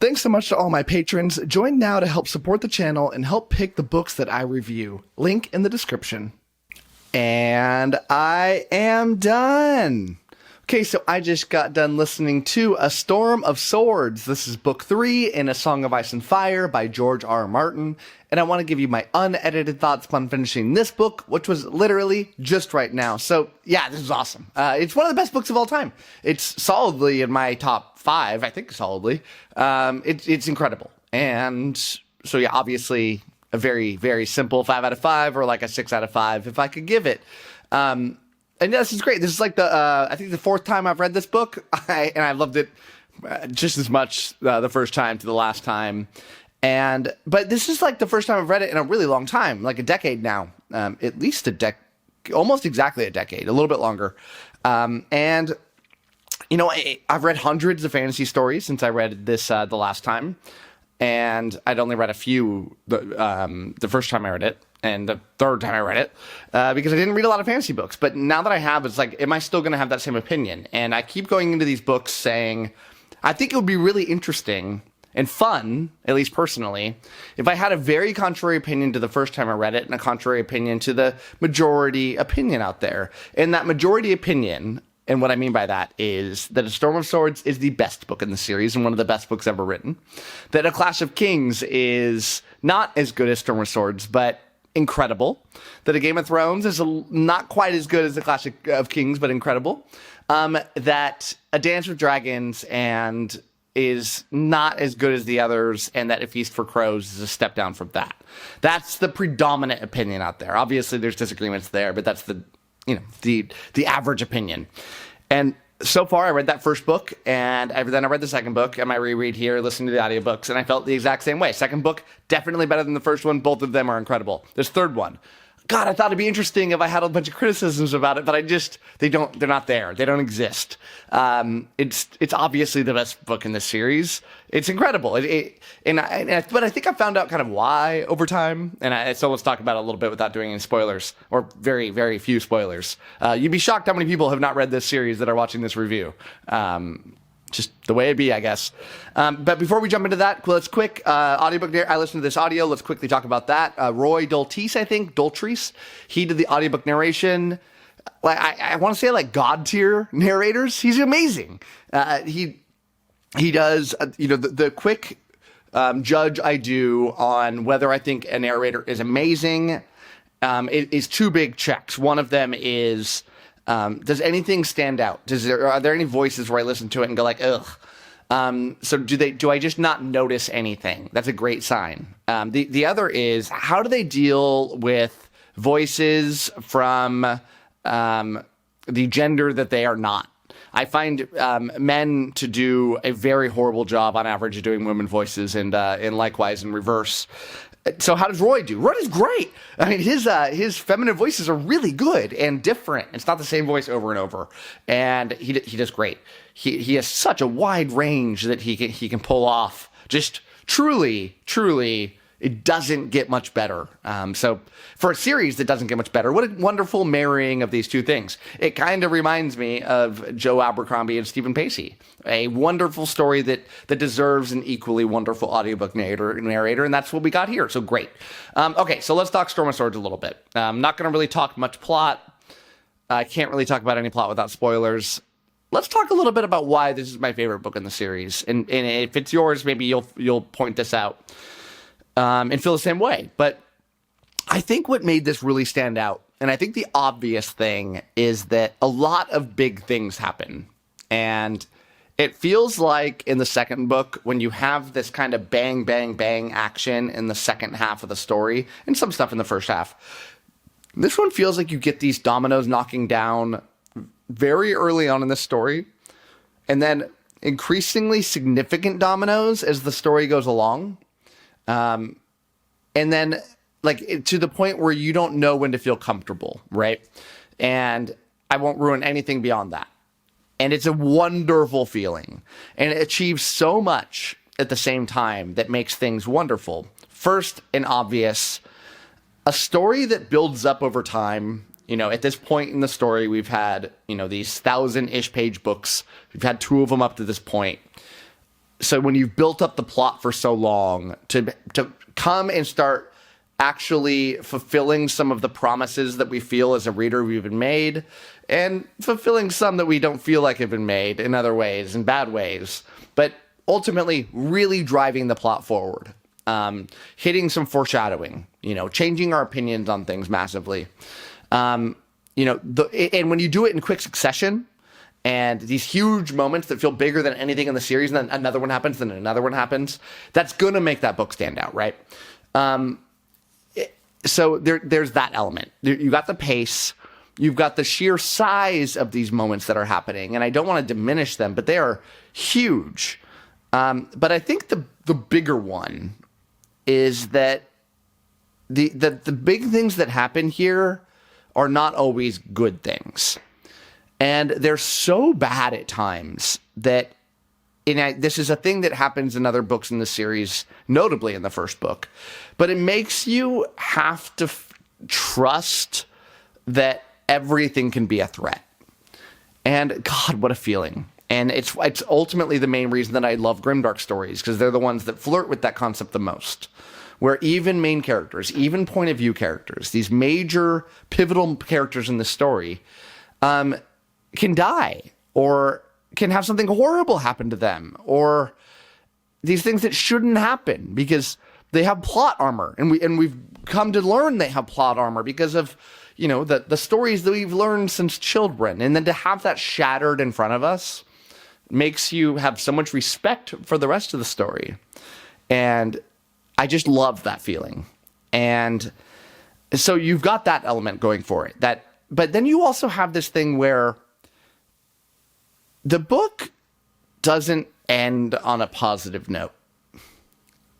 Thanks so much to all my patrons. Join now to help support the channel and help pick the books that I review. Link in the description. And I am done. Okay, so I just got done listening to A Storm of Swords. This is book 3 in A Song of Ice and Fire by George R.R. Martin. And I want to give you my unedited thoughts upon finishing this book, which was literally just right now. So yeah, this is awesome. It's one of the best books of all time. It's solidly in my top 5, I think solidly. It's incredible. And so yeah, obviously a very, very simple 5 out of 5 or like a 6 out of 5 if I could give it. And this is great. This is like I think the 4th time I've read this book, and I loved it just as much the first time to the last time. But this is like the first time I've read it in a really long time, like a decade now, at least almost exactly a decade, a little bit longer. And you know, I've read hundreds of fantasy stories since I read this the last time, and I'd only read a few the first time I read it. And the 3rd time I read it, because I didn't read a lot of fantasy books. But now that I have, it's like, am I still going to have that same opinion? And I keep going into these books saying, I think it would be really interesting and fun, at least personally, if I had a very contrary opinion to the first time I read it and a contrary opinion to the majority opinion out there. And that majority opinion, and what I mean by that is that A Storm of Swords is the best book in the series and one of the best books ever written. That A Clash of Kings is not as good as Storm of Swords, but incredible. That A Game of Thrones is not quite as good as The Clash of Kings, but incredible. That A Dance with Dragons and is not as good as the others, and that A Feast for Crows is a step down from that. That's the predominant opinion out there. Obviously, there's disagreements there, but that's the average opinion. And so far, I read that first book, and then I read the second book, and my reread here, listening to the audiobooks, and I felt the exact same way. Second book, definitely better than the first one. Both of them are incredible. This third one, God, I thought it'd be interesting if I had a bunch of criticisms about it, but they're not there. They don't exist. It's obviously the best book in the series. It's incredible. But I think I found out kind of why over time, so let's talk about it a little bit without doing any spoilers, or very, very few spoilers. You'd be shocked how many people have not read this series that are watching this review. Just the way it be, I guess. But before we jump into that, let's quick audiobook. I listened to this audio. Let's quickly talk about that. Roy Daltreyce, I think, Daltreyce. He did the audiobook narration. Like I want to say like God tier narrators. He's amazing. He does the quick judge I do on whether I think a narrator is amazing. It is 2 big checks. One of them is, does anything stand out? Are there any voices where I listen to it and go like, ugh? So do I just not notice anything? That's a great sign. The other is, how do they deal with voices from the gender that they are not? I find men to do a very horrible job on average of doing women voices, and likewise in reverse. So how does Roy do? Roy is great. I mean, his feminine voices are really good and different. It's not the same voice over and over, and he does great. He has such a wide range that he can pull off. Just truly, it doesn't get much better. So for a series that doesn't get much better, what a wonderful marrying of these two things. It kind of reminds me of Joe Abercrombie and Stephen Pacey, a wonderful story that deserves an equally wonderful audiobook narrator, and that's what we got here. So great. Okay, so let's talk Storm of Swords a little bit. I'm not going to really talk much plot. I can't really talk about any plot without spoilers. Let's talk a little bit about why this is my favorite book in the series, and if it's yours, maybe you'll point this out. And feel the same way. But I think what made this really stand out, and I think the obvious thing, is that a lot of big things happen. And it feels like in the second book, when you have this kind of bang, bang, bang action in the second half of the story, and some stuff in the first half, this one feels like you get these dominoes knocking down very early on in the story, and then increasingly significant dominoes as the story goes along. And then like to the point where you don't know when to feel comfortable, right? And I won't ruin anything beyond that. And it's a wonderful feeling, and it achieves so much at the same time that makes things wonderful. First and obvious, a story that builds up over time. You know, at this point in the story, we've had, these 1,000-ish page books. We've had 2 of them up to this point. so when you've built up the plot for so long, to come and start actually fulfilling some of the promises that we feel as a reader we've been made, and fulfilling some that we don't feel like have been made in other ways, in bad ways, but ultimately really driving the plot forward, hitting some foreshadowing, changing our opinions on things massively. And when you do it in quick succession, and these huge moments that feel bigger than anything in the series, and then another one happens, then another one happens, that's going to make that book stand out, right? So there's that element. You got the pace, you've got the sheer size of these moments that are happening, and I don't want to diminish them, but they are huge. But I think the bigger one is that the big things that happen here are not always good things. And they're so bad at times that, this is a thing that happens in other books in the series, notably in the first book, but it makes you have to trust that everything can be a threat. And God, what a feeling. And it's ultimately the main reason that I love Grimdark stories, because they're the ones that flirt with that concept the most, where even main characters, even point of view characters, these major pivotal characters in the story, can die, or can have something horrible happen to them, or these things that shouldn't happen because they have plot armor, and we've come to learn they have plot armor because of the stories that we've learned since children, and then to have that shattered in front of us makes you have so much respect for the rest of the story, and I just love that feeling. And so you've got that element going for it. But then you also have this thing where the book doesn't end on a positive note.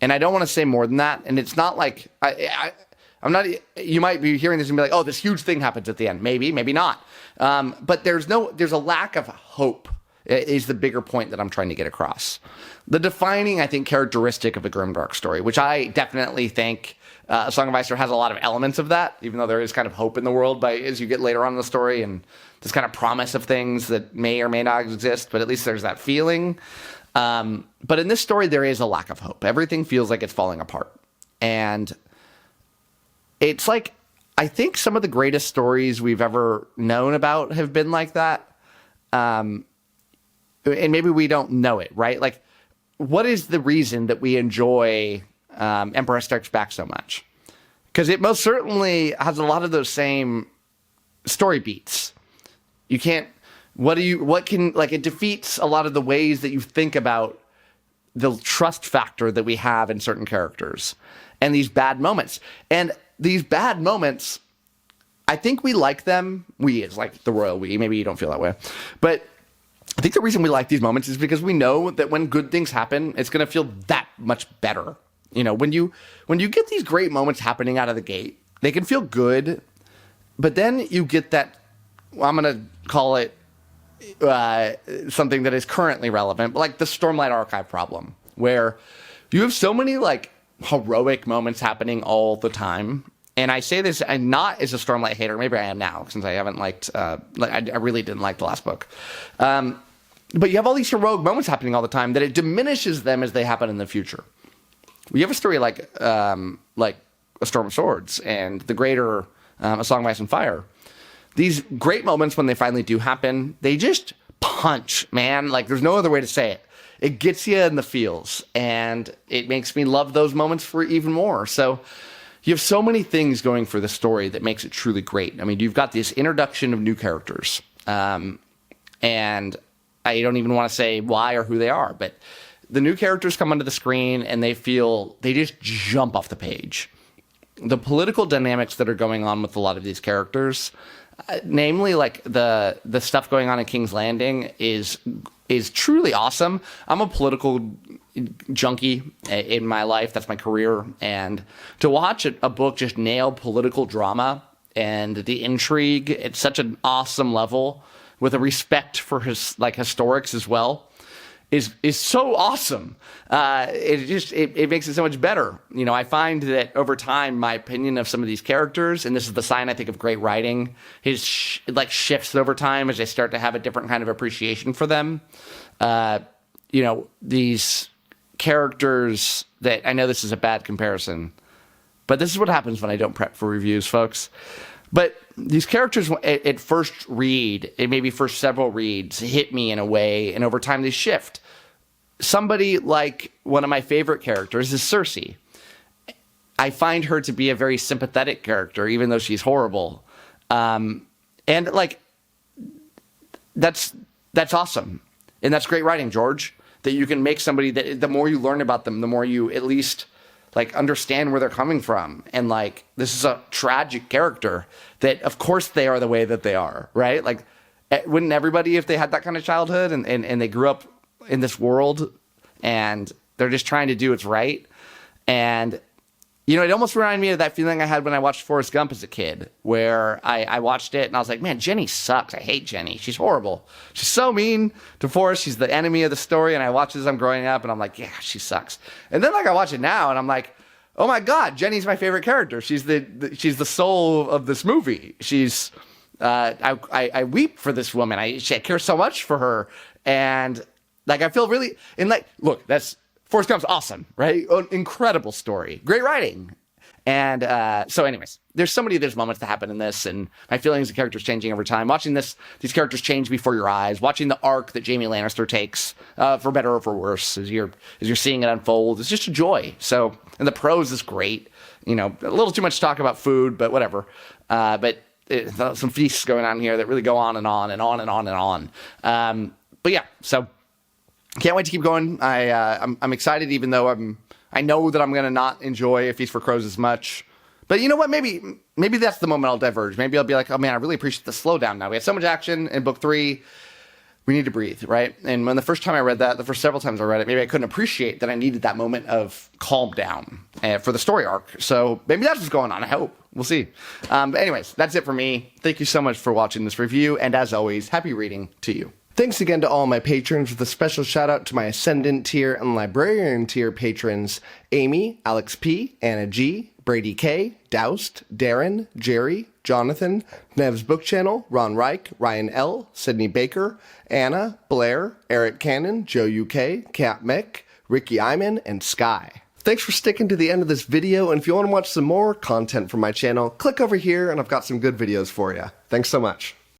And I don't want to say more than that. And it's not like, I'm not, you might be hearing this and be like, oh, this huge thing happens at the end. Maybe, maybe not. But there's a lack of hope is the bigger point that I'm trying to get across. The defining, I think, characteristic of a Grimdark story, which I definitely think A Song of Ice has a lot of elements of that, even though there is kind of hope in the world as you get later on in the story, and this kind of promise of things that may or may not exist, but at least there's that feeling. But in this story, there is a lack of hope. Everything feels like it's falling apart. And it's like, I think some of the greatest stories we've ever known about have been like that. And maybe we don't know it, right? Like, what is the reason that we enjoy Empire Strikes Back so much? Because it most certainly has a lot of those same story beats. You can't, it defeats a lot of the ways that you think about the trust factor that we have in certain characters and these bad moments. And these bad moments, I think we like them. We is like the royal we. Maybe you don't feel that way. But I think the reason we like these moments is because we know that when good things happen, it's going to feel that much better. When you get these great moments happening out of the gate, they can feel good, but then you get that, I'm going to call it something that is currently relevant, but like the Stormlight Archive problem, where you have so many like heroic moments happening all the time. And I say this, I'm not as a Stormlight hater. Maybe I am now, since I haven't liked, I really didn't like the last book. But you have all these heroic moments happening all the time that it diminishes them as they happen in the future. You have a story like A Storm of Swords and the greater A Song of Ice and Fire. These great moments, when they finally do happen, they just punch, man. Like, there's no other way to say it. It gets you in the feels, and it makes me love those moments for even more. So you have so many things going for the story that makes it truly great. I mean, you've got this introduction of new characters, and I don't even want to say why or who they are, but the new characters come onto the screen, and they just jump off the page. The political dynamics that are going on with a lot of these characters, namely like the stuff going on in King's Landing, is truly awesome. I'm a political junkie in my life. That's my career. And to watch a book just nail political drama and the intrigue at such an awesome level with a respect for historics as well is so awesome. It makes it so much better. I find that over time, my opinion of some of these characters, and this is the sign, I think, of great writing, shifts over time as I start to have a different kind of appreciation for them. These characters that, I know this is a bad comparison, but this is what happens when I don't prep for reviews, folks. But these characters, at first read, it maybe first several reads, hit me in a way, and over time they shift. Somebody like one of my favorite characters is Cersei. I find her to be a very sympathetic character, even though she's horrible. And like, that's awesome. And that's great writing, George, that you can make somebody that the more you learn about them, the more you at least like understand where they're coming from. And like, this is a tragic character that of course they are the way that they are, right? Like, wouldn't everybody, if they had that kind of childhood and they grew up in this world and they're just trying to do what's right? And, you know, it almost reminded me of that feeling I had when I watched Forrest Gump as a kid, where I watched it and I was like, man, Jenny sucks. I hate Jenny. She's horrible. She's so mean to Forrest. She's the enemy of the story. And I watched it as I'm growing up and I'm like, yeah, she sucks. And then like I watch it now and I'm like, oh my God, Jenny's my favorite character. She's the soul of this movie. She's, I weep for this woman. I care so much for her. And like, I feel really, and like, look, Forrest Gump's awesome, right? Incredible story. Great writing. And so anyways, there's so many of those moments that happen in this, and my feelings of characters changing over time. Watching these characters change before your eyes. Watching the arc that Jaime Lannister takes, for better or for worse, as you're seeing it unfold. It's just a joy. So, and the prose is great. You know, a little too much talk about food, but whatever. But some feasts going on here that really go on and on and on and on and on. But yeah, so can't wait to keep going. I'm excited, even though I know that I'm going to not enjoy A Feast for Crows as much. But you know what? Maybe that's the moment I'll diverge. Maybe I'll be like, oh man, I really appreciate the slowdown now. We have so much action in book 3. We need to breathe, right? And when the first time I read that, the first several times I read it, maybe I couldn't appreciate that I needed that moment of calm down for the story arc. So maybe that's what's going on. I hope. We'll see. But anyways, that's it for me. Thank you so much for watching this review. And as always, happy reading to you. Thanks again to all my patrons, with a special shout out to my Ascendant tier and Librarian tier patrons: Amy, Alex P, Anna G, Brady K, Doust, Darren, Jerry, Jonathan, Nev's Book Channel, Ron Reich, Ryan L, Sydney Baker, Anna, Blair, Eric Cannon, Joe UK, Kat Mick, Ricky Iman, and Sky. Thanks for sticking to the end of this video, and if you want to watch some more content from my channel, click over here and I've got some good videos for you. Thanks so much.